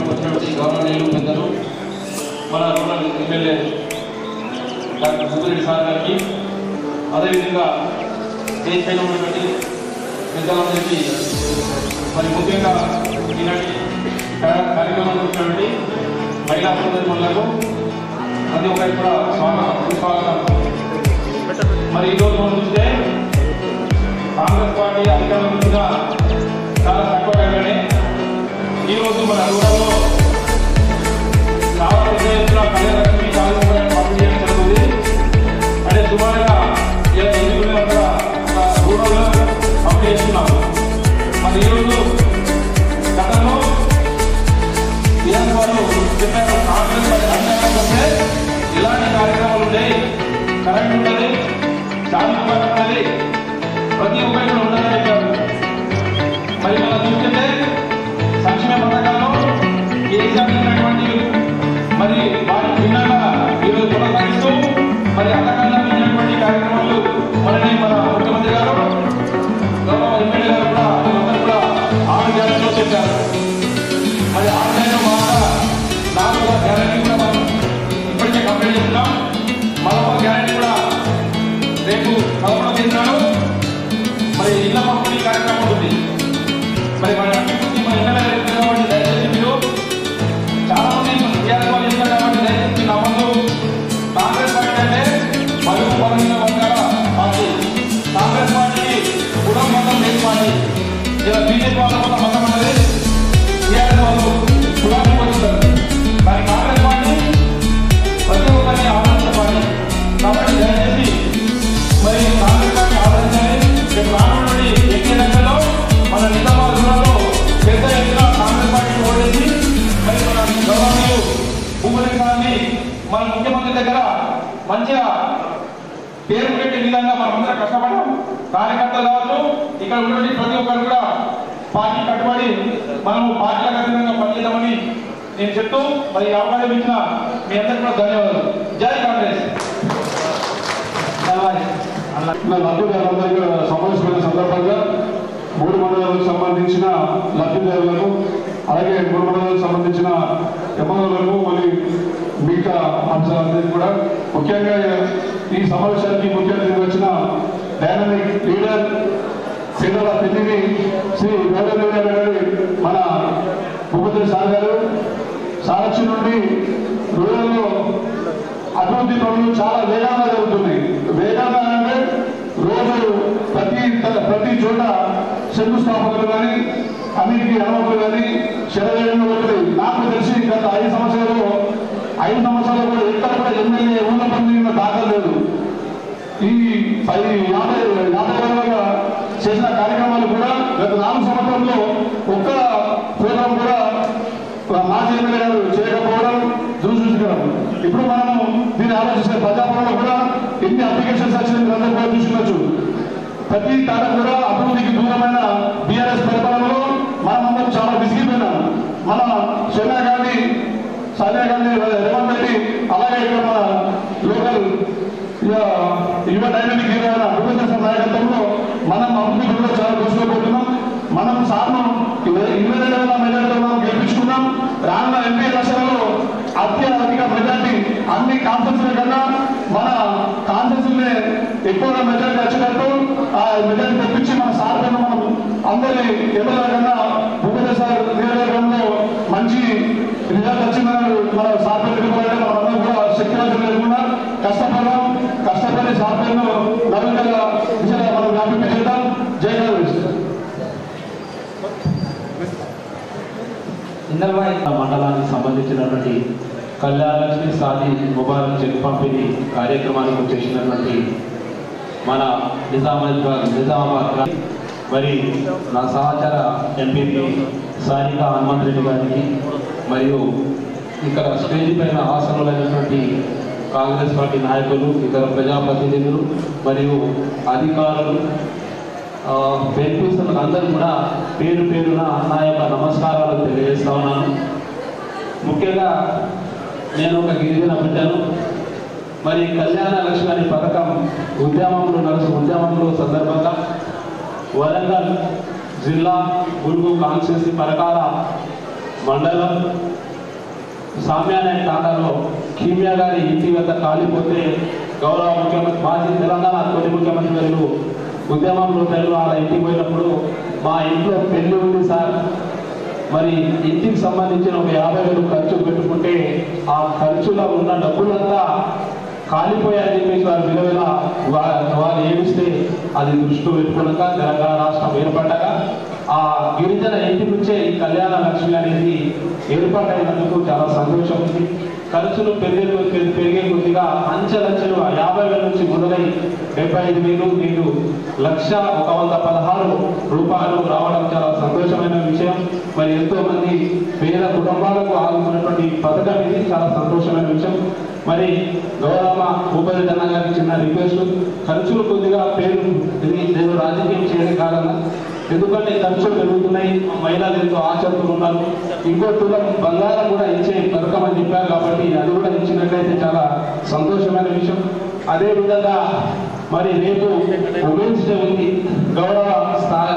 వచ్చినటువంటి గవర్నమెంట్ పెద్దలు మన రూరల్ ఎమ్మెల్యే డాక్టర్ సుబ్రెడ్డి సార్ గారికి, అదేవిధంగా దేశంలో ఉన్నటువంటి పెద్దలందరికీ, మరి ముఖ్యంగా ఈనాటి కార్యక్రమానికి వచ్చినటువంటి మహిళా సోదరులకు ప్రతి ఒక్కరికి కూడా స్వాగతం. మరి ఈరోజు మనం చూస్తే కాంగ్రెస్ పార్టీ అధికారంలో వచ్చిన చాలా తక్కువ టైంలోనే ఈరోజు మన రూరల్లో చాలా పెద్ద ఎత్తున కళ్యాణలక్ష్మి పంపిణీ చేయడం జరుగుతుంది. అంటే సుమారుగా రూరల్లో పంపిణీ చేస్తున్నాము. మరి ఈరోజు గతంలో వారు చెప్పారు, కాంగ్రెస్ అధికారంలో వస్తే ఇలాంటి కార్యక్రమాలు ఉంటాయి, కరెంట్ ఉంటుంది, చార్జ్ ఉంటుంది, ప్రతి ఒక్కరికి ఉండాలని చెప్పారు. మరి మనం చూస్తుంటే సంక్షేమ పథకాల్లో కేసీఆర్టువంటి మరి వారి భిన్నంగా ఈరోజు కొనసాగిస్తూ మరి అంతకన్నా మించినటువంటి కార్యక్రమాలు మన ముఖ్యమంత్రి గారు, గౌరవ ఎమ్మెల్యే గారు కూడా అందరూ కూడా 6 గ్యారెంటీలో చెప్పారు. మరి 6 గ్యారెంటీ బాగా 4వ గ్యారెంటీ కూడా మనం ఇప్పటికే కంప్లీట్ చేస్తున్నాం. మరొక గ్యారెంటీ కూడా రేపు 11వ తేదీనాడు మరి ఇళ్ల పంపిణీ కార్యక్రమం ఉంటుంది. మరి మన అభివృద్ధి మన ఎమ్మెల్యే కాబట్టి దయచేసి మీరు చాలా మంది టీఆర్ఎస్ వాళ్ళు చేస్తారు కాబట్టి దయచేసి నా ముందు కాంగ్రెస్ పార్టీ అంటే బడుగు బలహీన వర్గాల పార్టీ, కాంగ్రెస్ పార్టీకి కులం మతం లేని పార్టీ. ఇలా బీజేపీ వాళ్ళ కూడా మతం అనేది టీఆర్ఎస్ వాళ్ళు కులాన్ని పొందుతారు, కానీ కాంగ్రెస్ పార్టీ ప్రతి ఒక్కరిని ఆదరించే పార్టీ. కాబట్టి దయచేసి మరి కాంగ్రెస్ పార్టీ ఆదరించాలి. రేపు రానున్నటువంటి ఎన్నికల్లో మన నిజామాబాద్ జిల్లాలో పెద్ద ఎత్తున కాంగ్రెస్ పార్టీ ఓటేసి మరి మన గౌరవనీయులు భూపతి గారిని మన ముఖ్యమంత్రి దగ్గర మంచిగా పేరు పెట్టే విధంగా మనం అందరం కష్టపడ్డాం. కార్యకర్తలు కావచ్చు, ఇక్కడ ఉన్నటువంటి ప్రతి ఒక్కరు కూడా పార్టీ కట్టుబడి మనం పార్టీలకు అతీతంగా పనిచేద్దామని నేను చెప్తూ మరి అవకాశం ఇచ్చిన మీ అందరికీ కూడా ధన్యవాదాలు. జై కాంగ్రెస్. లబ్ధిదారులందరికీ సమావేశమైన సందర్భంగా 3 మండలాలకు సంబంధించిన లబ్ధిదారులకు, అలాగే 3 మండలాలకు సంబంధించిన ఎమ్మెల్యేలకు, మళ్ళీ మిగతా అంశాలందరికీ కూడా ముఖ్యంగా ఈ సమావేశానికి ముఖ్య అతిథిగా వచ్చిన డైనమిక్ లీడర్ శ్రీరాల పెద్దిని శ్రీ గౌరవ గారి మన భూపతి సార్ గారు సారక్షి నుండి రూరల్లో అభివృద్ధి పనులు చాలా వేగంగా జరుగుతున్నాయి. వేగంగా అంటే రోజు ప్రతి చోట శంకుస్థాపనలు కానీ అన్నిటికీ అనుమతులు కానీ శరవేగంగా ఉంటుంది. నాకు తెలిసి గత 5 సంవత్సరాలు కూడా ఎక్కడ కూడా ఎమ్మెల్యే ఉన్న పని దాఖలు లేదు. ఈ 50 ఏళ్ళుగా చేసిన కార్యక్రమాలు కూడా గత 4 సంవత్సరంలో ఒక్క ప్రోగ్రాం కూడా మాజీ ఎమ్మెల్యే గారు చేయకపోవడం దురదృష్టకరం. ఇప్పుడు మనము దీన్ని ఆలోచిస్తే ప్రజాపాలనలో కూడా ఎన్ని అప్లికేషన్స్ వచ్చింది అందరూ కూడా చూసుకోవచ్చు. ప్రతి తాట కూడా అభివృద్ధికి దూరమైన బీఆర్ఎస్ పరిపాలనలో మనమందరం చాలా విసిగిపోయినాం. మన సోనియా గాంధీ, రేవంత్ రెడ్డి, అలాగే ఇక్కడ మన లోకల్ యువ డైనమిక్ హీరో అయిన భూపేంద్ర నాయకత్వంలో మనం అభివృద్ధి కూడా చాలా దూసుకోబోతున్నాం. మనం సార్ను 22,000 మెజార్టీతో మనం గెలిపించుకున్నాం. రానున్న ఎంపీ ఎలక్షన్లలో అత్యధిక మెజార్టీ అన్ని కాన్ఫరెన్స్ల కన్నా మన కాన్ఫరెన్స్లనే ఎక్కువగా మెజార్టీ వచ్చేటట్టు ఆ మెజార్టీ తెప్పించి మన సార్ కన్నా మనం అందరి ఎమ్మెల్యే కన్నా భూపేంద్ర సార్ నియోజకవర్గంలో మంచి రిజల్ట్ వచ్చిందని మన సార్ పేరు మనందరం కూడా శక్తివంతం లేకుండా కష్టపడి సార్ పేరును నలుగురుగా మనం వ్యాపింప చేద్దాం. జై కాంగ్రెస్. మండలానికి సంబంధించినటువంటి కళ్యాణలక్ష్మి సాది ముబారక్ చెక్ పంపిణీ కార్యక్రమానికి వచ్చేసినటువంటి మన నిజామాబాద్ మరి నా సహచర ఎంపీపీ సారిక హనుమంత్ రెడ్డి గారికి, మరియు ఇక్కడ స్టేజ్ పైన ఆసనులైనటువంటి కాంగ్రెస్ పార్టీ నాయకులు, ఇతర ప్రజాప్రతినిధులు మరియు అధికారులు, బెనిఫిషియర్లు అందరూ కూడా పేరు పేరున నా యొక్క నమస్కారాలు తెలియజేస్తా ఉన్నాను. ముఖ్యంగా నేను ఒక గిరిజన బిడ్డను. మరి కళ్యాణ లక్ష్మి అనే పథకం ఉద్యమంలో సందర్భంగా వరంగల్ జిల్లా గురుగు కాన్స్టిట్యూన్సీ పరకాల మండలం సామ్యాన తాండాలో కీమియా గారి ఇంటి వద్ద కాలిపోతే గౌరవ ముఖ్యమంత్రి మాజీ తెలంగాణ తొలి ముఖ్యమంత్రి గారు ఉద్యమంలో టైంలో అలా ఇంటికి పోయినప్పుడు మా ఇంట్లో పెళ్లి ఉంది సార్, మరి ఇంటికి సంబంధించిన ఒక 50,000 ఖర్చు పెట్టుకుంటే ఆ ఖర్చులో ఉన్న డబ్బులంతా కాలిపోయాయని చెప్పేసి వారు విలువల వారు ఏమిస్తే అది దృష్టిలో పెట్టుకున్నాక తెలంగాణ రాష్ట్రం ఏర్పడ్డాక ఆ గిరిజన ఇంటి నుంచే ఈ కళ్యాణ లక్ష్మి అనేది ఏర్పాటైనందుకు చాలా సంతోషం ఉంది. ఖర్చులు పెరిగే కొద్దిగా అంచెలంచెలుగా 50,000 నుంచి మొదలై 75,000 నేడు 1,116 రూపాయలు రావడం చాలా సంతోషమైన విషయం. మరి ఎంతో మంది పేద కుటుంబాలకు ఆదుకున్నటువంటి పథకం ఇది, చాలా సంతోషమైన విషయం. మరి గౌరవ భూపతి అన్న గారికి చిన్న రిక్వెస్ట్, ఖర్చులు కొద్దిగా ఇది నేను రాజకీయం చేయడం కాదన్నా, ఎందుకంటే ఖర్చులు పెరుగుతున్నాయి, మహిళలు ఎంతో ఆచరణలు ఉన్నారు, ఇంకో తులం బంగారం కూడా ఇచ్చే పథకం అని చెప్పారు కాబట్టి అది కూడా ఇచ్చినట్లయితే చాలా సంతోషమైన విషయం. అదేవిధంగా మరి రేపు ఉమెన్స్ డే ఉంది. గౌరవ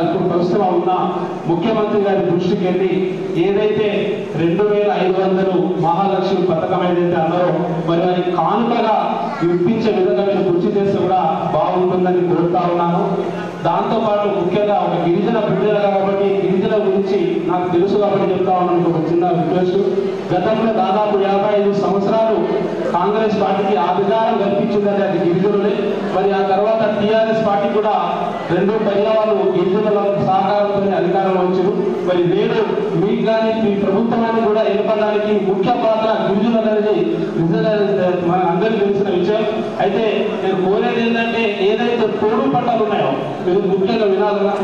ఇప్పుడు ప్రస్తుతం ఉన్న ముఖ్యమంత్రి గారి దృష్టికి వెళ్ళి ఏదైతే 2,500 మహాలక్ష్మి పథకం ఏదైతే అన్నారో మరి అది కానుకగా ఇప్పించే విధంగా మీరు కృషి చేస్తే కూడా బాగుంటుందని కోరుతా ఉన్నాను. దాంతోపాటు ముఖ్యంగా ఒక గిరిజన బిడ్డలు కాబట్టి గిరిజన గురించి నాకు తెలుసు కాబట్టి చెప్తా ఉన్నాను. ఒక చిన్న రిక్వెస్ట్, గతంలో దాదాపు 55 సంవత్సరాలు కాంగ్రెస్ పార్టీకి అధికారం కల్పించిందంటే అది గిరిజనులే. మరి ఆ తర్వాత టీఆర్ఎస్ పార్టీ కూడా 2 పర్యాలు గిరిజనుల సహకారంతో అధికారంలో వచ్చారు. మరి నేడు మీకు కానీ మీ ప్రభుత్వాన్ని కూడా ఏర్పడడానికి ముఖ్య పాత్ర గిరిజనులు అనేది మన అందరికీ తెలిసిన విషయం. అయితే నేను కోరేది ఏంటంటే ఏదైతే పోడు పంటలు ఉన్నాయో మీరు ముఖ్యంగా వినాలన్నా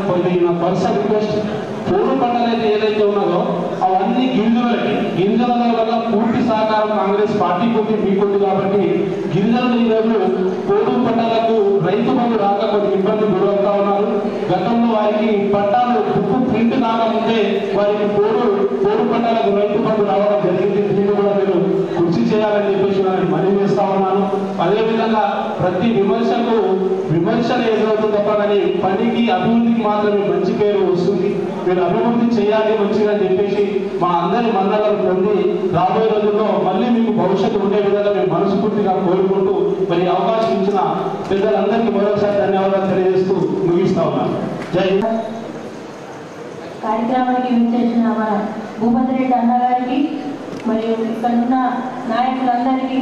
నా పర్సనల్ రిక్వెస్ట్, పోడు పంటలు అయితే ఏదైతే ఉన్నదో అవన్నీ గిరిజనుల వల్ల పూర్తి సహకారం కాంగ్రెస్ పార్టీకి ఉంది, మీకుంది. కాబట్టి గిరిజనులు ఈరోజు పోడు పంటలకు రైతు బంధు రాక కొన్ని ఇబ్బంది గురవుతా ఉన్నారు. గతంలో వారికి పట్టాలు బుక్కు ప్రింట్ కాకముందే వారికి పోడు పంటలకు రైతు బంధు రావడం జరిగింది. దీన్ని కూడా మీరు కృషి చేయాలని చెప్పేసి నేను మనవి చేస్తా ఉన్నాను. అదేవిధంగా ప్రతి విమర్శలు ఎదురవుతుంది తప్ప కానీ పనికి అభివృద్ధికి మాత్రమే మంచి పేరు వస్తుంది. మీరు అభివృద్ధి చేయాలి మంచిగా అని చెప్పేసి మా అందరి మన్నలను పొంది రాబోయే రోజుల్లో మళ్ళీ మీకు భవిష్యత్తు ఉండే విధంగా మేము మనస్ఫూర్తిగా కోరుకుంటూ మరి అవకాశం ఇచ్చిన పెద్దలందరికీ మరొకసారి ధన్యవాదాలు తెలియజేస్తూ ముగిస్తా ఉన్నాను. జై కార్యక్రమానికి విచ్చేసిన మన భూపతి రెడ్డి అన్నగారికి మరియు ఇక్కడ ఉన్న నాయకులందరికీ,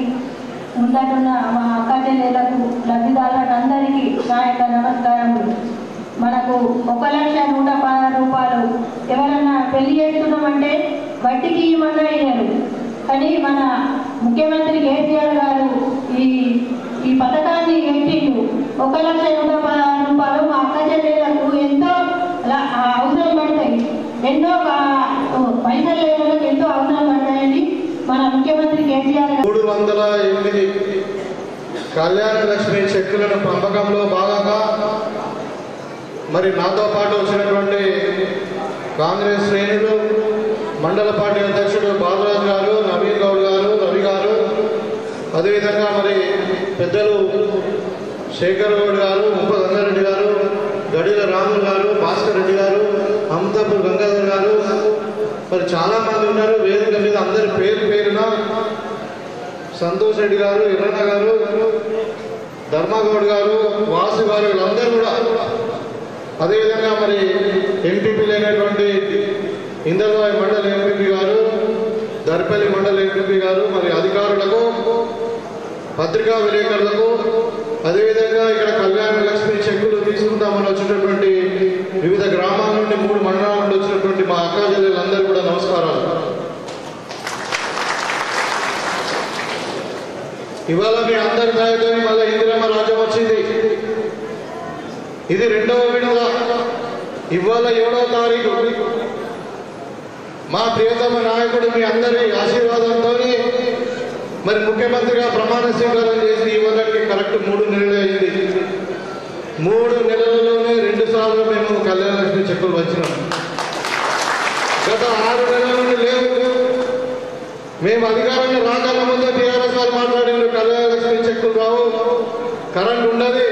ముందటున్న మా అక్క చెల్లెలకు, లబ్ధిదారులందరికీ నా యొక్క నమస్కారములు. మనకు 1,116 రూపాయలు ఎవరన్నా పెళ్లి చేస్తున్నామంటే వడ్డీకి ఇవ్వమన్నా ఇయ్యరు. కానీ మన ముఖ్యమంత్రి కేసీఆర్ గారు ఈ పథకాన్ని పెట్టిండు. 1,116 రూపాయలు మా అక్క చెల్లెలకు ఎంతో అవసరం పడతాయి, ఎన్నో పైసలు లేవలకు ఎంతో అవసరం పడతాయని మన ముఖ్యమంత్రి కేసీఆర్ 308 కళ్యాణ లక్ష్మి చెక్కులను పంపకంలో భాగంగా మరి నాతో పాటు వచ్చినటువంటి కాంగ్రెస్ శ్రేణులు, మండల పార్టీ అధ్యక్షుడు బాలరాజు గారు, నవీన్ గౌడ్ గారు, రవి గారు, అదేవిధంగా మరి పెద్దలు శేఖర్ గౌడ్ గారు, ముప్పదంగారెడ్డి గారు, గడిల రాములు గారు, భాస్కర్ రెడ్డి గారు, అమృతపూర్ గంగాధర్ గారు, మరి చాలామంది ఉన్నారు వేదిక మీద. అందరి పేరున సంతోష్ రెడ్డి గారు, ఎర్రన్న గారు, ధర్మగౌడ్ గారు, వాసు గారు, వీళ్ళందరూ కూడా, అదేవిధంగా మరి ఎంపీపీ లేనటువంటి ఇందర్వాయి మండల ఎంపీపీ గారు, దర్పల్లి మండల ఎంపీపీ గారు, మరి అధికారులకు, పత్రికా విలేకరులకు, అదేవిధంగా ఇక్కడ కళ్యాణ లక్ష్మి చెక్కులు తీసుకుంటామని వచ్చినటువంటి వివిధ గ్రామాల నుండి 3 మండలాల నుండి వచ్చినటువంటి మా అక్క చెల్లెలందరూ కూడా నమస్కారాలు. ఇవాళ మీ అందరి దయతో మళ్ళీ ఇందిరమ్మ రాజ్యం వచ్చింది. ఇది 2వ విడత. ఇవాళ 7వ తారీఖు మా ప్రియతమ నాయకుడు మీ అందరి ఆశీర్వాదంతో మరి ముఖ్యమంత్రిగా ప్రమాణ స్వీకారం చేసి ఇవాళకి కరెక్ట్ 3 నెలలు అయింది. 3 నెలలలోనే 2 సార్లు మేము కళ్యాణ లక్ష్మి చెక్కులు వచ్చినాం. గత 6 నెలల నుండి లేవు. మేము అధికారంలో రాకల ముందే టీఆర్ఎస్ వారు మాట్లాడిన కళ్యాణ లక్ష్మి చెక్కులు రావు, కరెంట్ ఉండదు,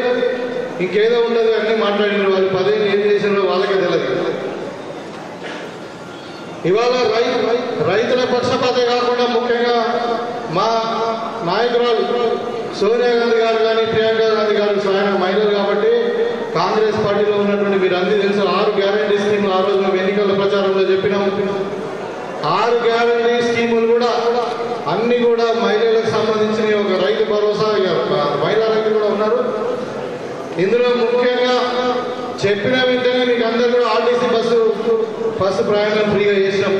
ఇంకేదో ఉండదు అన్నీ మాట్లాడిన వాళ్ళు 10 ఏళ్ళు ఏం చేసినారో వాళ్ళకే తెలియదు. ఇవాళ రైతుల పక్షపాతే కాకుండా ముఖ్యంగా సోనియా గాంధీ గారు కానీ ప్రియాంక గాంధీ గారు ఆయన మహిళలు కాబట్టి కాంగ్రెస్ పార్టీలో ఉన్నటువంటి మీరు అందరూ తెలుసు 6 గ్యారంటీ స్కీములు ఆ రోజు మేము ఎన్నికల ప్రచారంలో చెప్పినాం. 6 గ్యారంటీ స్కీములు కూడా అన్ని కూడా మహిళలకు సంబంధించిన ఒక రైతు భరోసా మహిళా రైతులు కూడా ఉన్నారు. ఇందులో ముఖ్యంగా చెప్పిన వెంటనే మీకు అందరూ కూడా ఆర్టీసీ బస్సు ప్రయాణం ఫ్రీగా చేసినాం.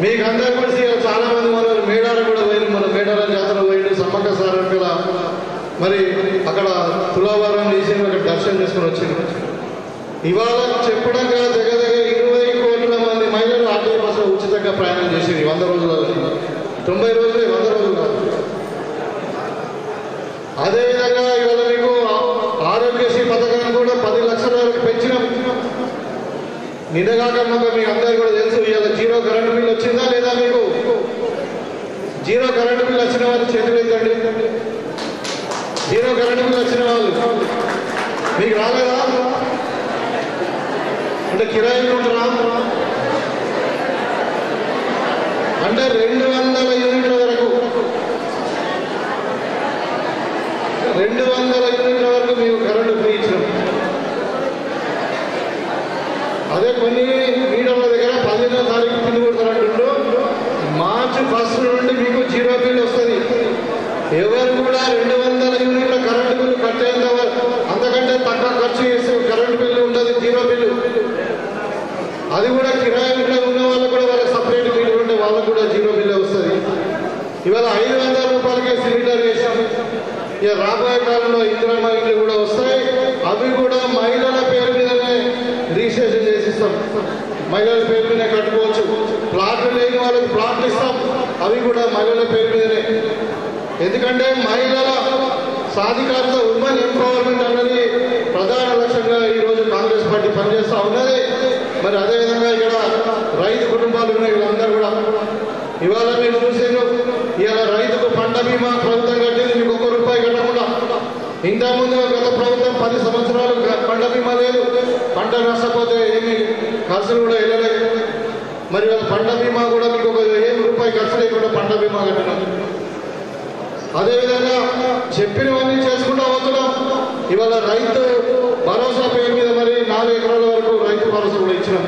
మీకు అందరూ కూడా చాలా మంది మన మేడార కూడా పోయింది, మన మేడార జాతర పోయింది, సమ్మక్క సారక్కల మరి అక్కడ తులాభారం చేసి అక్కడ దర్శనం చేసుకుని వచ్చింది. ఇవాళ చెప్పడం కదా దగ్గర 20 కోట్ల మంది మహిళలు ఆర్టీసీ బస్సులో ఉచితంగా ప్రయాణం చేసింది 100 రోజులు 90 రోజులే 100 రోజులు కాదు. అదేవిధంగా ఇవాళ మీకు ఆరోగ్యశ్రీ పథకాన్ని కూడా 10 లక్షల వరకు పెంచినాం. నిన్నగాక మీకు అందరికీ కూడా తెలుసు ఇవాళ 0 కరెంటు బిల్ వచ్చిందా లేదా? మీకు 0 కరెంటు బిల్ వచ్చిన వాళ్ళు చేతులు ఏంటండి? 0 కరెంటు బిల్ వచ్చిన వాళ్ళు మీకు రాలేదా? అంటే కిరాయిలు ఉంటారా? అంటే 200 యూనిట్ల వరకు 200 యూనిట్ల వరకు మీకు కరెంటు ఫ్రీ ఇచ్చినాం. అదే కొన్ని మీటర్ల దగ్గర 15వ తారీఖు పిల్లి కొడతారంటుండ్రు. మార్చి 1 నుండి మీకు 0 బిల్ వస్తుంది. ఎవరు కూడా 200 యూనిట్ల కరెంటు బిల్లు కట్టేంత అంతకంటే తక్కువ ఖర్చు చేసే కరెంటు బిల్లు ఉంటుంది 0 బిల్లు. అది కూడా కిరాయిలో ఉన్న వాళ్ళకు కూడా వాళ్ళకి సపరేట్ బిల్లు ఉంటే వాళ్ళకు కూడా 0 బిల్లు వస్తుంది. ఇవాళ 500 రూపాయలకే సిలిండర్ వేసాం. ఇక రాబోయే కాలంలో ఇందిరమ్మ ఇళ్ళు కూడా వస్తాయి. అవి కూడా మహిళల పేరు మీదనే రిజిస్ట్రేషన్ చేసిస్తాం. మహిళల పేరు మీదనే కట్టుకోవచ్చు. ప్లాట్లు లేని వాళ్ళకి ప్లాట్లు ఇస్తాం. అవి కూడా మహిళల పేరు మీదనే. ఎందుకంటే మహిళల సాధికారత, ఉమెన్ ఎంపవర్మెంట్ అన్నది ప్రధాన లక్ష్యంగా ఈరోజు కాంగ్రెస్ పార్టీ పనిచేస్తూ ఉన్నది. మరి అదేవిధంగా ఇక్కడ రైతు కుటుంబాలు ఉన్నాయి. వీళ్ళందరూ కూడా ఇవాళ మీరు చూసేను ఇవాళ రైతుకు పంట బీమా ప్రభుత్వం కట్టింది. మీకు ₹1 కట్టకుండా ఇంతకుముందు గత ప్రభుత్వం 10 సంవత్సరాలు పంట బీమా లేదు. పంట నష్టపోతే ఏమి ఖర్చులు కూడా వెళ్ళలేదు. మరి వాళ్ళ పంట బీమా కూడా మీకు ₹1 ఖర్చు లేకుండా పంట బీమా కట్టినాం. అదేవిధంగా చెప్పినవన్నీ చేసుకుంటూ పోతున్నాం. ఇవాళ రైతు భరోసా పేరు మీద మరి 4 ఎకరాల వరకు రైతు భరోసా కూడా ఇచ్చినాం.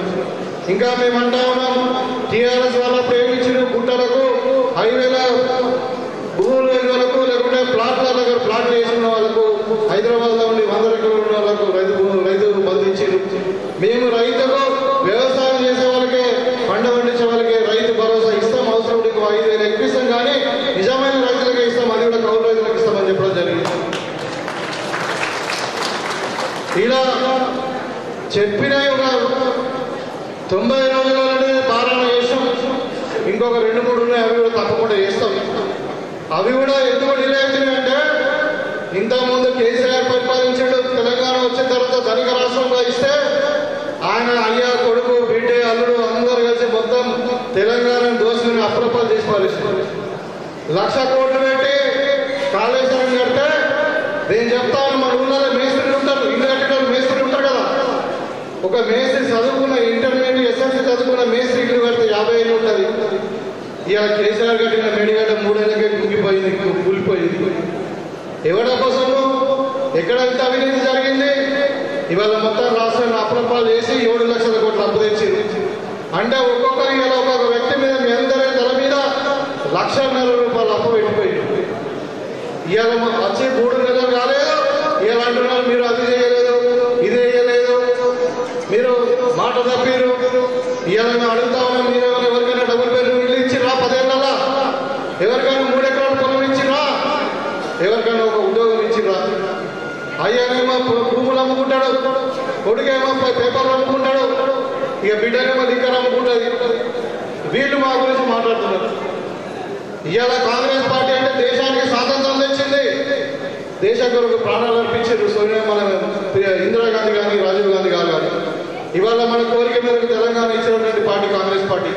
ఇంకా మేము అంటా ఉన్నాం టీఆర్ఎస్ వల్ల ప్రేమించిన గుట్టలకు హైవేల భూములు వాళ్ళకు లేకుంటే ప్లాట్ల దగ్గర ప్లాట్లు వేసుకున్న వాళ్ళకు హైదరాబాద్లో ఉండి 100 ఎకరాలు ఉన్న వాళ్ళకు రైతు బంధించారు. మేము రైతుకు వ్యవసాయం చేసే వాళ్ళకే పంట పండించే వాళ్ళకే రైతు భరోసా ఇస్తాం. అవసరం 5,000 ఎక్కువ ఇస్తాం, కానీ నిజమైన రైతులకే ఇస్తాం. అది కూడా కౌలు రైతులకు ఇస్తామని చెప్పడం జరిగింది. ఇలా చెప్పిన ఒక 90 రోజులనే పాలన చేస్తాం. ఇంకొక 2-3 ఉన్నాయి, అవి కూడా తప్పకుండా చేస్తాం. అవి కూడా ఎందుకు డిలే అవుతున్నాయంటే ఇంతకుముందు కేసీఆర్ పరిపాలించాడు. తెలంగాణ వచ్చిన తర్వాత ధనిక రాష్ట్రంగా ఇస్తే ఆయన అయ్యా కొడుకు బిడ్డ అల్లుడు అందరూ కలిసి మొత్తం తెలంగాణను దోసుకుని అప్రపాలు చేసి పాలిస్తున్నారు. 1,00,000 కోట్లు పెట్టి కాళేశ్వరం కడితే నేను చెప్తాను, మన ఊళ్ళో మేస్త్రీలు ఉంటారు, ఇల్లు కట్టేటప్పుడు మేస్త్రీలు ఉంటారు కదా. ఒక మేస్త్రి చదువుకున్న ఇంటర్మీడియట్ ఎస్ఎస్సీ చదువుకున్న మేస్త్రి ఇల్లు కడితే 50 ఏళ్ళు ఉంటుంది. ఇక కేసీఆర్ కట్టిన మేడిగడ్డ 3 ఏళ్ళకే కుంగిపోయింది, కూలిపోయింది. ఎవరి కోసము ఎక్కడంత అవినీతి జరిగింది? ఇవాళ మొత్తం రాష్ట్రాన్ని అప్రపాలు చేసి 7 లక్షల కోట్లు అప్పు తెచ్చింది. అంటే ఒక్కొక్కరి ఇలా ఒక్కొక్క వ్యక్తి మీద మీ అందరి తల మీద ₹1,50,000 అప్పు పెట్టిపోయింది. ఇవాళ వచ్చి 3 నెలలు కాలేదు. ఇవాళ అంటున్నారు మీరు అది చేయలేదు, ఇది చేయలేదు, మీరు మాట తప్పిరు. ఇవాళ మేము అడుగుతా ఉన్నాం, మీరు ఎవరికైనా డబుల్ బెడ్రూమ్ ఇల్లు ఇచ్చిరా? 10 ఏళ్ళ ఎవరికైనా 3 ఎకరాల పొలం ఇచ్చిరా? ఎవరికైనా ఒక ఉద్యోగం ఇచ్చిరా? అయ్యానేమో భూములు అమ్ముకుంటాడు, కొడుకేమో పేపర్లు అమ్ముకుంటాడు, ఇక బిడ్డనేమో లిక్కర్ అమ్ముకుంటుంది. వీళ్ళు మా గురించి మాట్లాడుతున్నారు. ఇవాళ కాంగ్రెస్ పార్టీ అంటే దేశానికి స్వాతంత్రం తెచ్చింది. దేశం కొరకు ప్రాణాలు అర్పించారు సోనియా, మన ఇందిరాగాంధీ కానీ రాజీవ్ గాంధీ గారు కానీ. ఇవాళ మన కోరిక మేరకు తెలంగాణ ఇచ్చినటువంటి పార్టీ కాంగ్రెస్ పార్టీ.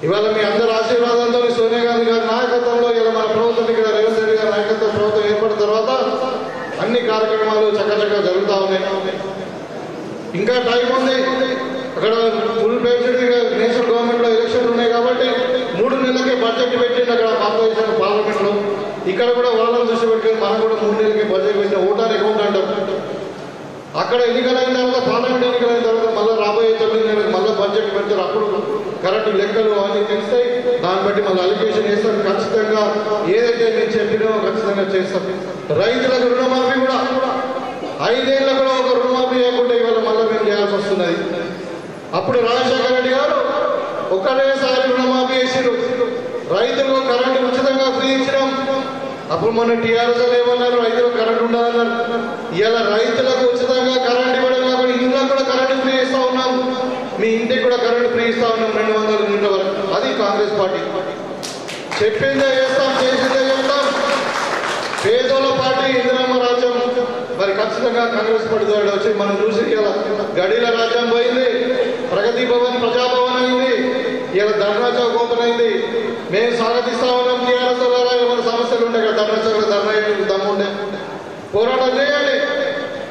ఇవాళ మీ అందరి ఆశీర్వాదంతో సోనియా గాంధీ గారి నాయకత్వంలో ఇలా మన ప్రభుత్వం ఇక్కడ రేవంత్ రెడ్డి గారి నాయకత్వం ప్రభుత్వం ఏర్పడిన తర్వాత అన్ని కార్యక్రమాలు చక్కచక్కగా జరుగుతూ ఉన్నాయి. ఇంకా టైం ఉంది. అక్కడ ఫుల్ బడ్జెట్ నేషనల్ గవర్నమెంట్ లో ఎలక్షన్లు ఉన్నాయి కాబట్టి 3 నెలలకే బడ్జెట్ పెట్టింది అక్కడ పార్లమెంట్ లో. ఇక్కడ కూడా వాళ్ళని దృష్టి పెట్టుకొని మనం కూడా 3 నెలలకి బడ్జెట్ పెట్టిన ఓటాన్ అకౌంట్ అంటారు. అక్కడ ఎన్నికలైన తర్వాత పార్లమెంట్ ఎన్నికలైన తర్వాత మళ్ళీ రాబోయే 9 నెలలకు మళ్ళీ బడ్జెట్ పెడతారు. అప్పుడు కరెక్ట్ లెక్కలు అన్నీ తెలుస్తాయి. దాన్ని బట్టి మళ్ళీ అలిగేషన్ వేస్తాం. ఖచ్చితంగా ఏదైతే నేను చెప్పినామో ఖచ్చితంగా చేస్తాం. రైతులకు రుణమాఫీ కూడా 5 ఏళ్ళ కూడా ఒక రుణమాఫీ చేయకుండా ఇవాళ మళ్ళీ మేము చేయాల్సి వస్తున్నది. అప్పుడు రాజశేఖర రెడ్డి గారు ఒకటేసారి రుణమాఫీ చేసిరు. రైతులకు కరెంటు ఉచితంగా ఫ్రీ ఇచ్చినాం. అప్పుడు మొన్న టీఆర్ఎస్ ఏమన్నారు, రైతులకు కరెంట్ ఉండాలన్నారు. ఇలా రైతులకు ఉచితంగా కరెంట్ ఇవ్వడం కాకుండా ఇంట్లో కూడా కరెంటు ఫ్రీ ఇస్తా ఉన్నాం. మీ ఇంటికి కూడా కరెంట్ ఫ్రీ ఇస్తా ఉన్నాం 200 యూనిట్ల వరకు. అది కాంగ్రెస్ పార్టీ చెప్పిందే చేస్తాం, చేసిందే చేస్తాం. పేదోళ్ళ పార్టీ ఇందిరమ్మ రాజ్యం మరి ఖచ్చితంగా కాంగ్రెస్ పార్టీ ద్వారా వచ్చి మనం చూసి ఇలా గడిల రాజ్యం పోయింది, ప్రగతి భవన్ ప్రజాభవన్ అయింది, ఇలా ధర్నా చౌక్ ఓపెన్ అయింది. మేము స్వాగతిస్తా ఉన్నాం. టీఆర్ఎస్ మన సమస్యలు ఉండే కదా, ధర్నా చౌక్ ధర్నా దమ్ముండే పోరాటం చేయండి.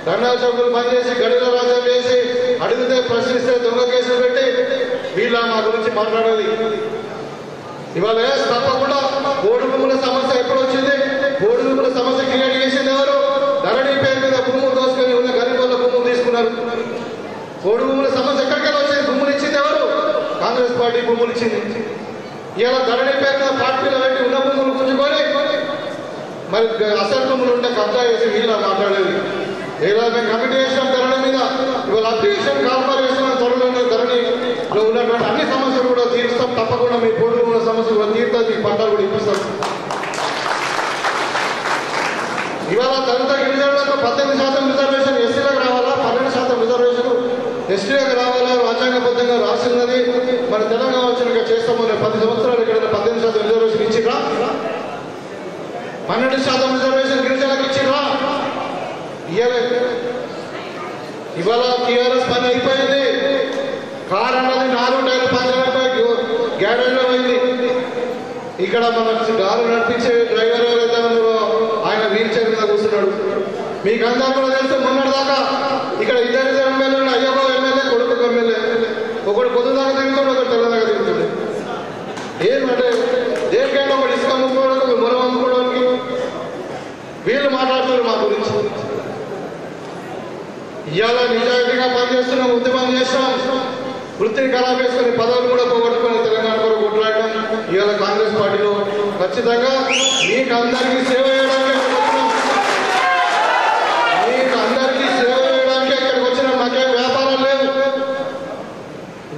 ధర్నా చౌకులు బంద్ చేసి గడిల రాజ్యం చేసి అడిగితే ప్రశ్నిస్తే దొంగ కేసులు పెట్టి వీళ్ళ మా గురించి మాట్లాడేది. ఇవాళ తప్పకుండా బోర్డు భూముల సమస్య ఎప్పుడు వచ్చింది? బోర్డు భూముల సమస్య క్రియేట్ చేసింది ఎవరు? ధరణి పేరు మీద భూములు దోసుకొని ఉన్న గరీబుల భూములు తీసుకున్నారు. బోర్డు భూముల సమస్య ఎక్కడికెళ్ళి వచ్చింది? భూములు ఇచ్చింది ఎవరు? కాంగ్రెస్ పార్టీ భూములు ఇచ్చింది. ఇలా ధరణి పేరు మీద పార్టీలో పెట్టి ఉన్న భూములు గుంజుకొని మరి అసలు భూములు ఉంటే కబ్జా చేసి వీళ్ళ మాట్లాడేది. ఇలా మేము కమిటీ చేసిన ధరణి మీద ఇవాళ అధ్యక్షం కార్పొరేషన్ ధరణిలో ఉన్నటువంటి అన్ని సమస్యలు కూడా తీరుస్తాం. తప్పకుండా మీ బోర్డు భూముల సమస్యలు కూడా తీరుతాం. మీ పట్టాలు కూడా ఇప్పిస్తాం. ఇవాళ దళిత గిరిజనులకు 18% రిజర్వేషన్, ఎస్సీలకు రావాలా 12% రిజర్వేషన్ ఎస్టీలకు రావాలా రాజ్యాంగబద్ధంగా రాసిన్నది. మన తెలంగాణ వచ్చినాక చేస్తామని 10 సంవత్సరాలు ఇక్కడ 18% రిజర్వేషన్ ఇచ్చిరా? 12% రిజర్వేషన్ గిరిజనులకు ఇచ్చిరా? ఇవాళ టీఆర్ఎస్ పని అయిపోయింది. కారు అన్నది 4 టైర్లు పంచర్ గ్యారేజ్లో అయింది. ఇక్కడ మన కారు నడిపించే డ్రైవర్ ఎవరైతే ఉన్నారో ఆయన వీల్ చైర్ మీద కూర్చున్నాడు. మీకు అందరూ కూడా తెలుసు, మొన్నటిదాకా ఇక్కడ 2 ఎమ్మెల్యేలు, అయ్యప్ప ఎమ్మెల్యే, కొడుకు ఎమ్మెల్యే, ఒకడు పొద్దుదాకా తిరుగుతాడు, ఒకటి తెల్లదాకా తిరుగుతాడు. ఏమంటే దేనికైనా ఒకటి ఇసుక అమ్ముకోవడానికి, ఒక మొరం అమ్ముకోవడానికి వీళ్ళు మాట్లాడుతున్నారు మా గురించి. ఇవాళ నిజాయితీగా పనిచేస్తున్నాం, ఉద్యమం చేస్తాం, వృత్తిని ఖరాబ్ చేసుకుని పదవులు కూడా పోగొట్టుకుని తెలంగాణ కొరకు కొట్లాడడం. ఇవాళ కాంగ్రెస్ పార్టీలో ఖచ్చితంగా మీకు అందరికీ సేవ చేయడానికి ఇక్కడికి వచ్చిన మాకేం వ్యాపారం లేదు.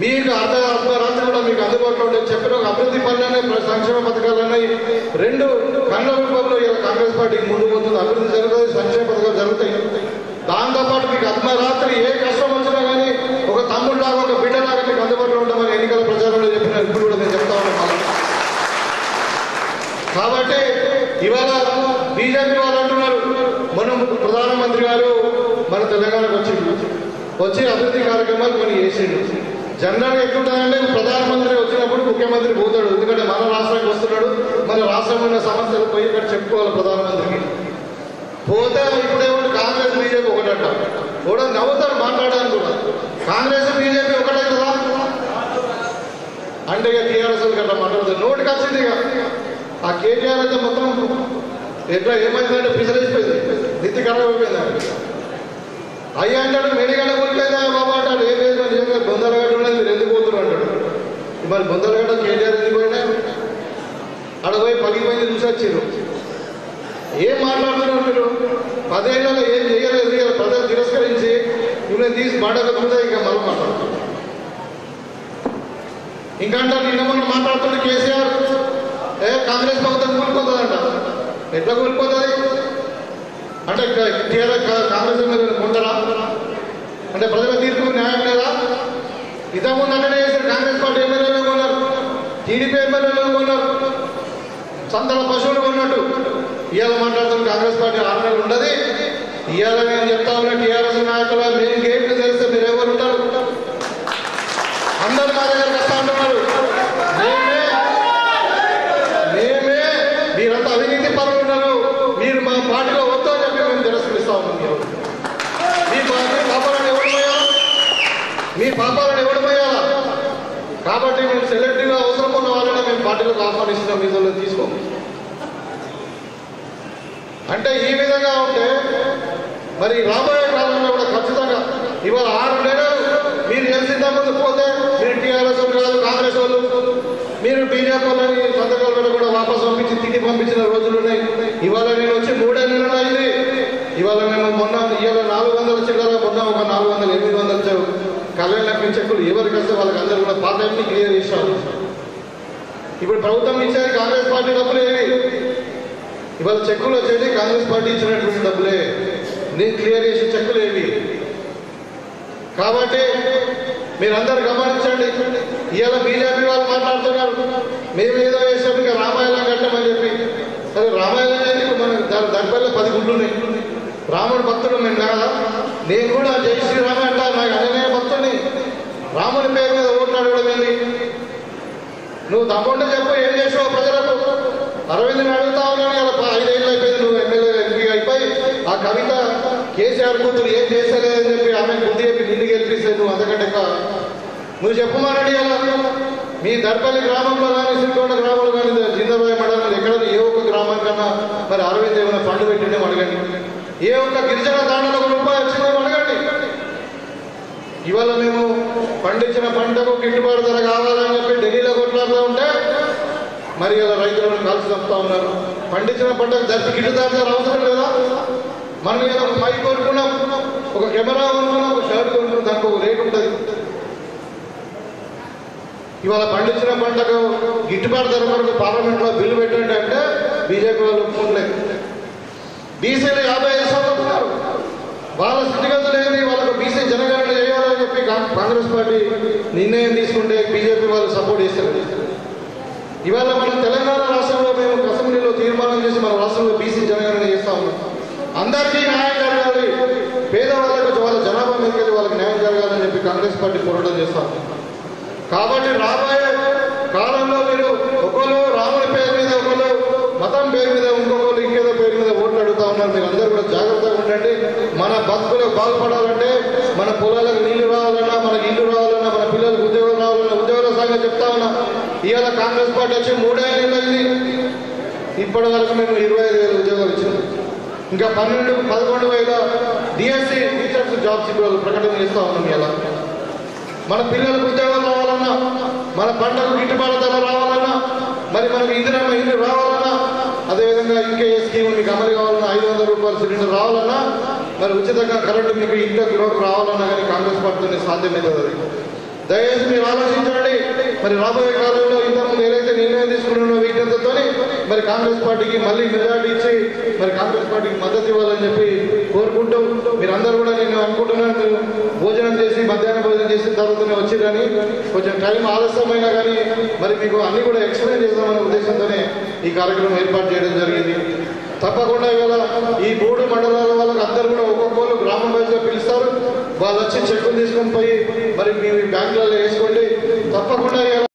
మీకు అర్ధరాత్రి కూడా మీకు అందుబాటులో ఉంటే చెప్పిన ఒక అభివృద్ధి పనులనే సంక్షేమ పథకాలన్నీ 2 కళ్ళ రూపంలో ఇలా కాంగ్రెస్ పార్టీకి ముందు పోతుంది. అభివృద్ధి జరుగుతుంది, సంక్షేమ పథకాలు జరుగుతాయి. దాంతోపాటు మీకు అర్ధరాత్రి ఏ కష్టం వచ్చినా కానీ ఒక తమ్ముడులాగా, ఒక బిడ్డలాగా మీకు అందుబాటులో ఉంటామని ఎన్నికల ప్రచారంలో చెప్పిన ఇప్పుడు కూడా నేను చెప్తా ఉన్నాను. కాబట్టి ఇవాళ బీజేపీ వాళ్ళు అంటున్నారు, మనం ప్రధానమంత్రి గారు మన తెలంగాణకు వచ్చి అభివృద్ధి కార్యక్రమాలు కొన్ని చేసిండు. జనరల్గా ఎక్కుంటుందంటే ప్రధానమంత్రి వచ్చినప్పుడు ముఖ్యమంత్రి పోతాడు. ఎందుకంటే మన రాష్ట్రానికి వస్తున్నాడు, మన రాష్ట్రంలో ఉన్న సమస్యలు పోయి ఇక్కడ చెప్పుకోవాలి ప్రధానమంత్రికి. పోతే ఇప్పుడేమో కాంగ్రెస్ బీజేపీ ఒకటంట, కూడా నవ్వుతాడు మాట్లాడడానికి కూడా. కాంగ్రెస్ బీజేపీ ఒకటే కదా అంటే ఇక టీఆర్ఎస్ గట్లా మాట్లాడుతుంది. నోటికి వచ్చింది ఇక ఆ కేటీఆర్ అయితే మొత్తం ఎట్లా ఏమైందంటే పిసలేసిపోయింది, నిత్తి ఖరాబ్ అయిపోయింది. అయ్యా అంటాడు మెడిగడ్డ కూలిపోయిందా బాబా అంటాడు. ఏం లేదు బొందలగడ్డ ఉన్నది, మీరు ఎందుకు పోతున్నారు అంటాడు. మరి బొందలగడ్డ కేటీఆర్ ఎందుకు పోయినా అక్కడ పోయి పగిపోయింది చూసి వచ్చిర్రు. ఏం మాట్లాడుతున్నారు మీరు? 10 ఏళ్ళలో ఏం చేయలేదు. ప్రజలు తిరస్కరించి మిమ్మల్ని తీసి బండగొట్టుకుంటే ఇంకా మనం మాట్లాడుతున్నాం. ఇంకా అంటారు నిన్న మొన్న మాట్లాడుతుంటే కేసీఆర్ కాంగ్రెస్ ప్రభుత్వం కూలిపోతుందంట. ఎట్లా కూలిపోతుంది అంటే కాంగ్రెస్ ఎమ్మెల్యేలు కొంటారా అంటే ప్రజల తీర్పు న్యాయం లేదా? ఇంతకుముందు అంటే కాంగ్రెస్ పార్టీ ఎమ్మెల్యేలు కొన్నారు, టీడీపీ ఎమ్మెల్యేలు కొన్నారు, సంతల పశువులు కొన్నట్టు. ఇవాళ మాట్లాడుతున్న కాంగ్రెస్ పార్టీ 6 నెలలు ఉండదు. ఇవాళ నేను చెప్తా ఉన్నా టీఆర్ఎస్ నాయకులు మేము గేట్లు తెలిస్తే మీరు ఎవరు ఉంటారు? అందరు మా దగ్గరకు వస్తా అంటున్నారు. మేమే మీరంతా అవినీతి పరులు ఉన్నారు, మీరు మా పార్టీలో వద్దు అని చెప్పి మేము తిరస్కరిస్తా ఉన్నాం. మీ పాపాలను ఎవరు పోయాలా? మీ పాపాలను ఎవరు పోయాలా? కాబట్టి మేము సెలెక్టివ్గా అవసరం ఉన్న వాళ్ళని మేము పార్టీలోకి ఆహ్వానిస్తున్నాం. మీతో తీసుకోము. అంటే ఈ విధంగా ఉంటే మరి రాబోయే కాలంలో కూడా ఖచ్చితంగా ఇవాళ 6 నెలలు మీరు గెలిచిన ముందు పోతే మీరు టీఆర్ఎస్ వాళ్ళు కాదు కాంగ్రెస్ వాళ్ళు మీరు బీజేపీ వాళ్ళని సంతకాలు కూడా వాపసు పంపించి తిరిగి పంపించిన రోజులు ఉన్నాయి. ఇవాళ నేను వచ్చి 3 నెలలు అయింది. ఇవాళ మేము మొన్న ఇవాళ 400 చిల్లర మొన్న ఒక 400 800 కళ్యాణ లక్ష్మి చెక్కులు ఎవరికి వస్తే వాళ్ళకి అందరూ కూడా పాత క్లియర్ చేశారు. ఇప్పుడు ప్రభుత్వం ఇచ్చేది కాంగ్రెస్ పార్టీ డబ్బులు ఏవి? ఇవాళ చెక్కులు వచ్చేది కాంగ్రెస్ పార్టీ ఇచ్చినటువంటి డబ్బులే. నేను క్లియర్ చేసే చెక్కులు ఏవి? కాబట్టి మీరందరూ గమనించండి. ఇవాళ బీజేపీ వాళ్ళు మాట్లాడుతున్నారు మేము ఏదో చేసాం ఇంకా రామాయణం కట్టమని చెప్పి. సరే రామాయణం అనేది మనకు దానిపల్ల 10 గుళ్ళు ఉన్నాయి. రాముడు భక్తుడు మేము కాదా? నేను కూడా జై శ్రీరామ అంటాను. నాకు అనే భక్తుడిని. రాముడి పేరు మీద ఓట్లు అడగడం ఏంది? నువ్వు తప్పకుండా చెప్పు ఏం చేసావు ప్రజలకు? అరవింద్ని అడుగుతా ఉన్నాను. ఇలా 5 ఏళ్ళు అయిపోయింది నువ్వు ఎమ్మెల్యే ఎంపీ అయిపోయి. ఆ కవిత కేసీఆర్ కూతురు ఏం చేస్తలేదని చెప్పి ఆమె బుద్ధి చెప్పి నిన్ను గెలిపిస్తే నువ్వు అంతకంటే నువ్వు చెప్పమానడి. అలా మీ దర్పల్లి గ్రామంలో కానీ సిరికొండ గ్రామంలో కానీ జిందాబాయి మండలంలో ఎక్కడ ఏ ఒక్క గ్రామానికన్నా మరి అరవింద్ ఏమైనా ఫండ్ పెట్టిండే అడగండి. ఏ ఒక్క గిరిజన దాంట్లో ₹1 వచ్చిందేమో అడగండి. ఇవాళ మేము పండించిన పంటకు గిట్టుబాటు ధర కావాలని చెప్పి ఢిల్లీలో కొట్లాడుతూ ఉంటే మరి ఇలా రైతులను కాల్చి చంపుతా ఉన్నారు. పండించిన పంటకు ధర గిట్టుబాటు ధర అవసరం లేదా? మనం ఏదో ఒక మైక్ కొనుక్కున్నాం, ఒక కెమెరా కొనుక్కున్నాం, ఒక షర్ట్ కొనుక్కున్నాం, దానికి ఒక రేట్ ఉంటుంది. ఇవాళ పండించిన పంటకు గిట్టుబాటు ధర వరకు పార్లమెంట్లో బిల్లు పెట్టండి అంటే బీజేపీ వాళ్ళు ఒప్పుకోలేదు. బీసీలు 55% ఉన్నారు. వాళ్ళ స్థితిగతులు ఏంటి? వాళ్ళకు బీసీ జనగణన చేయాలని చెప్పి కాంగ్రెస్ పార్టీ నిర్ణయం తీసుకుంటే బీజేపీ వాళ్ళు సపోర్ట్ చేస్తారు. ఇవాళ మనం తెలంగాణ రాష్ట్రంలో మేము అసెంబ్లీలో తీర్మానం చేసి మన రాష్ట్రంలో బీసీ జనగణన చేస్తా ఉన్నాం. అందరికీ న్యాయం జరగాలి, పేదవాళ్ళకు వాళ్ళ జనాభా మీదకి వాళ్ళకి న్యాయం జరగాలని చెప్పి కాంగ్రెస్ పార్టీ పోరాటం చేస్తాం. కాబట్టి రాబోయే కాలంలో మీరు ఒకళ్ళు రాముడి పేరు మీద, ఒకళ్ళు మతం పేరు మీద, ఇంకొకళ్ళు ఇంకేదో పేరు మీద ఓట్లు అడుగుతా ఉన్నారు. మీరు అందరూ కూడా జాగ్రత్తగా ఉండండి. మన బతుకులకు బాగుపడాలంటే, మన పొలాలకు నీళ్లు రావాలన్నా, మనకి ఇల్లు రావాలన్నా, మన పిల్లలకు ఉద్యోగం రావాలన్నా, ఉద్యోగాల సంగతి చెప్తా ఉన్నా. ఇవాళ కాంగ్రెస్ పార్టీ వచ్చి 3 ఏళ్ళు అయింది. ఇప్పటి వరకు మేము 25,000 ఉద్యోగాలు ఇచ్చినాం. ఇంకా 11,000 డిఎస్సి టీచర్స్ జాబ్స్ ఇప్పుడు ప్రకటన చేస్తా ఉన్నాం. ఇలా మన పిల్లలకు ఉద్యోగాలు రావాలన్నా, మన పంటకు గిట్టుబాటు ధర రావాలన్నా, మరి మనకు ఇందిరమ్మ ఇల్లు రావాలన్నా, అదేవిధంగా ఇంకే స్కీమ్ మీకు అమలు కావాలన్నా, ₹500 సిలిండర్ రావాలన్నా, మరి ఉచితంగా కరెంటు మీకు ఇంట్లోకి రోడ్డు రావాలన్నా కానీ కాంగ్రెస్ పార్టీతో సాధ్యమవుతుంది. అది దయచేసి మీరు ఆలోచించండి. మరి రాబోయే కాలంలో ఇంతకుముందు ఏదైతే నిర్ణయం తీసుకున్నారో విజ్ఞతతో మరి కాంగ్రెస్ పార్టీకి మళ్ళీ మెజార్టీ ఇచ్చి మరి కాంగ్రెస్ పార్టీకి మద్దతు ఇవ్వాలని చెప్పి కోరుకుంటూ మీరందరూ కూడా నేను అనుకుంటున్నాను భోజనం చేసి మధ్యాహ్న భోజనం చేసిన తర్వాతనే వచ్చిరని. కొంచెం టైం ఆలస్యమైనా కానీ మరి మీకు అన్ని కూడా ఎక్స్ప్లెయిన్ చేద్దామనే ఉద్దేశంతోనే ఈ కార్యక్రమం ఏర్పాటు చేయడం జరిగింది. తప్పకుండా ఇవాళ ఈ 3 మండలాల వాళ్ళకి అందరూ కూడా ఒక్కొక్కరు గ్రామం వైజ్గా పిలుస్తారు. వాళ్ళు వచ్చి చెక్కులు తీసుకొని పోయి మరి మీ బ్యాంకులలో వేసుకోండి. తప్పకుండా ఇవాళ